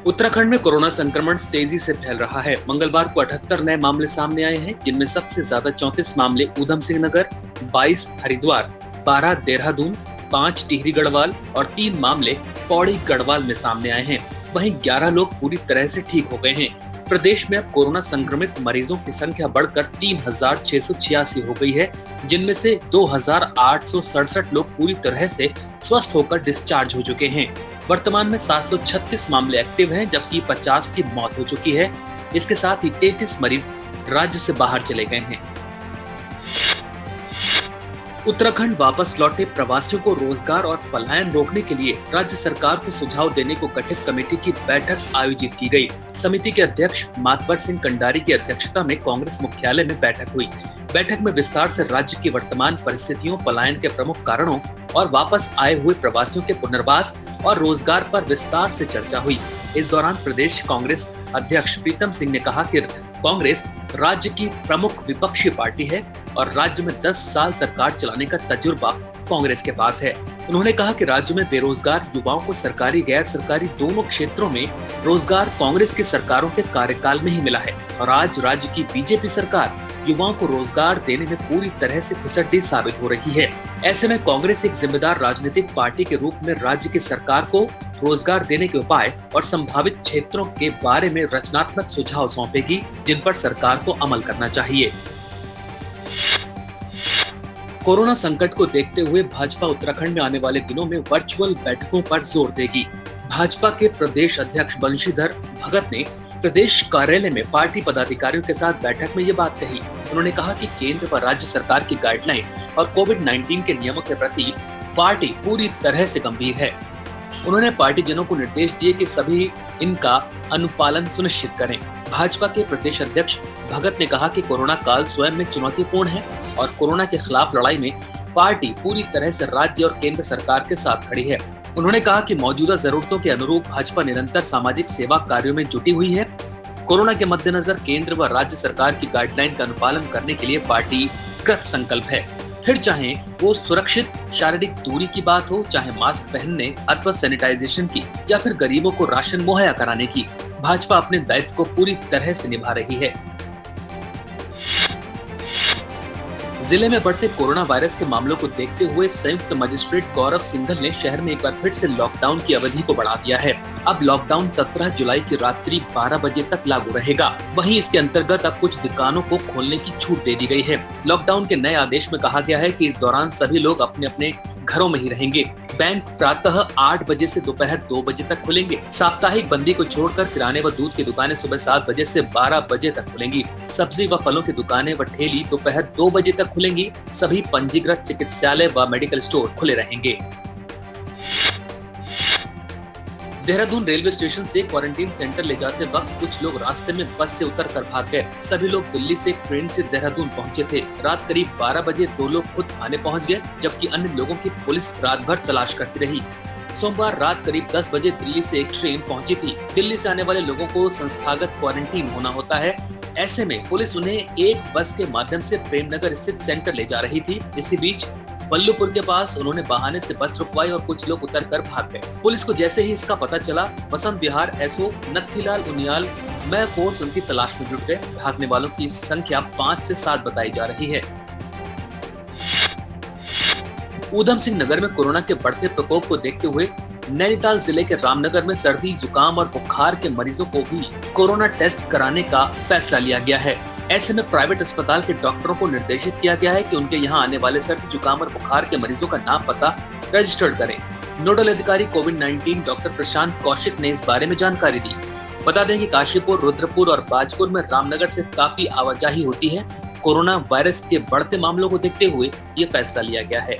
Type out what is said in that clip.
उत्तराखंड में कोरोना संक्रमण तेजी से फैल रहा है। मंगलवार को 78 नए मामले सामने आए हैं, जिनमें सबसे ज्यादा 34 मामले ऊधम सिंह नगर, 22 हरिद्वार, 12 देहरादून, 5 टिहरी गढ़वाल और 3 मामले पौड़ी गढ़वाल में सामने आए हैं। वहीं 11 लोग पूरी तरह से ठीक हो गए हैं। प्रदेश में अब कोरोना संक्रमित मरीजों की संख्या बढ़कर 3686 हो गई है, जिनमें से 2867 लोग पूरी तरह से स्वस्थ होकर डिस्चार्ज हो चुके हैं। वर्तमान में 736 मामले एक्टिव हैं, जबकि 50 की मौत हो चुकी है। इसके साथ ही 33 मरीज राज्य से बाहर चले गए हैं। उत्तराखंड वापस लौटे प्रवासियों को रोजगार और पलायन रोकने के लिए राज्य सरकार को सुझाव देने को गठित कमेटी की बैठक आयोजित की गई। समिति के अध्यक्ष मातबर सिंह कंडारी की अध्यक्षता में कांग्रेस मुख्यालय में बैठक हुई। बैठक में विस्तार से राज्य की वर्तमान परिस्थितियों, पलायन के प्रमुख कारणों और वापस आए हुए प्रवासियों के पुनर्वास और रोजगार पर विस्तार से चर्चा हुई। इस दौरान प्रदेश कांग्रेस अध्यक्ष प्रीतम सिंह ने कहा कि कांग्रेस राज्य की प्रमुख विपक्षी पार्टी है और राज्य में 10 साल सरकार चलाने का तजुर्बा कांग्रेस के पास है। उन्होंने कहा कि राज्य में बेरोजगार युवाओं को सरकारी गैर सरकारी दोनों क्षेत्रों में रोजगार कांग्रेस की सरकारों के कार्यकाल में ही मिला है और आज राज्य की बीजेपी सरकार युवाओं को रोजगार देने में पूरी तरह से फिसड्डी साबित हो रही है। ऐसे में कांग्रेस एक जिम्मेदार राजनीतिक पार्टी के रूप में राज्य की सरकार को रोजगार देने के उपाय और संभावित क्षेत्रों के बारे में रचनात्मक सुझाव सौंपेगी, जिन पर सरकार को अमल करना चाहिए। कोरोना संकट को देखते हुए भाजपा उत्तराखंड में आने वाले दिनों में वर्चुअल बैठकों पर जोर देगी। भाजपा के प्रदेश अध्यक्ष बंशीधर भगत ने प्रदेश कार्यालय में पार्टी पदाधिकारियों के साथ बैठक में ये बात कही। उन्होंने कहा कि केंद्र व राज्य सरकार की गाइडलाइन और कोविड-19 के नियमों के प्रति पार्टी पूरी तरह से गंभीर है। उन्होंने पार्टीजनों को निर्देश दिए कि सभी इनका अनुपालन सुनिश्चित करें। भाजपा के प्रदेश अध्यक्ष भगत ने कहा कि कोरोना काल स्वयं में चुनौतीपूर्ण है और कोरोना के खिलाफ लड़ाई में पार्टी पूरी तरह से राज्य और केंद्र सरकार के साथ खड़ी है। उन्होंने कहा कि मौजूदा जरूरतों के अनुरूप भाजपा निरंतर सामाजिक सेवा कार्यों में जुटी हुई है। कोरोना के मद्देनजर केंद्र व राज्य सरकार की गाइडलाइन का अनुपालन करने के लिए पार्टी कृत संकल्प है। फिर चाहे वो सुरक्षित शारीरिक दूरी की बात हो, चाहे मास्क पहनने अथवा सैनिटाइजेशन की या फिर गरीबों को राशन मुहैया कराने की, भाजपा अपने दायित्व को पूरी तरह से निभा रही है। जिले में बढ़ते कोरोना वायरस के मामलों को देखते हुए संयुक्त मजिस्ट्रेट गौरव सिंघल ने शहर में एक बार फिर से लॉकडाउन की अवधि को बढ़ा दिया है। अब लॉकडाउन 17 जुलाई की रात्रि 12 बजे तक लागू रहेगा। वहीं इसके अंतर्गत अब कुछ दुकानों को खोलने की छूट दे दी गई है। लॉकडाउन के नए आदेश में कहा गया है कि इस दौरान सभी लोग अपने अपने घरों में ही रहेंगे। बैंक प्रातः 8 बजे से दोपहर 2 बजे तक खुलेंगे। साप्ताहिक बंदी को छोड़कर किराने व दूध की दुकानें सुबह 7 बजे से 12 बजे तक खुलेंगी। सब्जी व फलों की दुकानें व ठेली दोपहर 2 बजे तक खुलेंगी। सभी पंजीकृत चिकित्सालय व मेडिकल स्टोर खुले रहेंगे। देहरादून रेलवे स्टेशन से क्वारंटीन सेंटर ले जाते वक्त कुछ लोग रास्ते में बस से उतरकर भाग गए। सभी लोग दिल्ली से ट्रेन से देहरादून पहुंचे थे। रात करीब 12 बजे 2 लोग खुद थाने पहुंच गए, जबकि अन्य लोगों की पुलिस रात भर तलाश करती रही। सोमवार रात करीब 10 बजे दिल्ली से एक ट्रेन पहुंची थी। दिल्ली से आने वाले लोगों को संस्थागत क्वारंटीन होना होता है। ऐसे में पुलिस उन्हें एक बस के माध्यम से प्रेमनगर स्थित सेंटर ले जा रही थी। इसी बीच बल्लूपुर के पास उन्होंने बहाने से बस रुकवाई और कुछ लोग उतरकर भाग गए। पुलिस को जैसे ही इसका पता चला, बसंत विहार एसओ नत्थीलाल उनियाल में फोर्स उनकी तलाश में जुट गए। भागने वालों की संख्या 5 से 7 बताई जा रही है। ऊधम सिंह नगर में कोरोना के बढ़ते प्रकोप को देखते हुए नैनीताल जिले के रामनगर में सर्दी, जुकाम और बुखार के मरीजों को भी कोरोना टेस्ट कराने का फैसला लिया गया है। ऐसे में प्राइवेट अस्पताल के डॉक्टरों को निर्देशित किया गया है कि उनके यहां आने वाले सर्दी, जुकाम और बुखार के मरीजों का नाम पता रजिस्टर्ड करें। नोडल अधिकारी कोविड-19 डॉक्टर प्रशांत कौशिक ने इस बारे में जानकारी दी। बता दें कि काशीपुर, रुद्रपुर और बाजपुर में रामनगर से काफी आवाजाही होती है। कोरोना वायरस के बढ़ते मामलों को देखते हुए ये फैसला लिया गया है।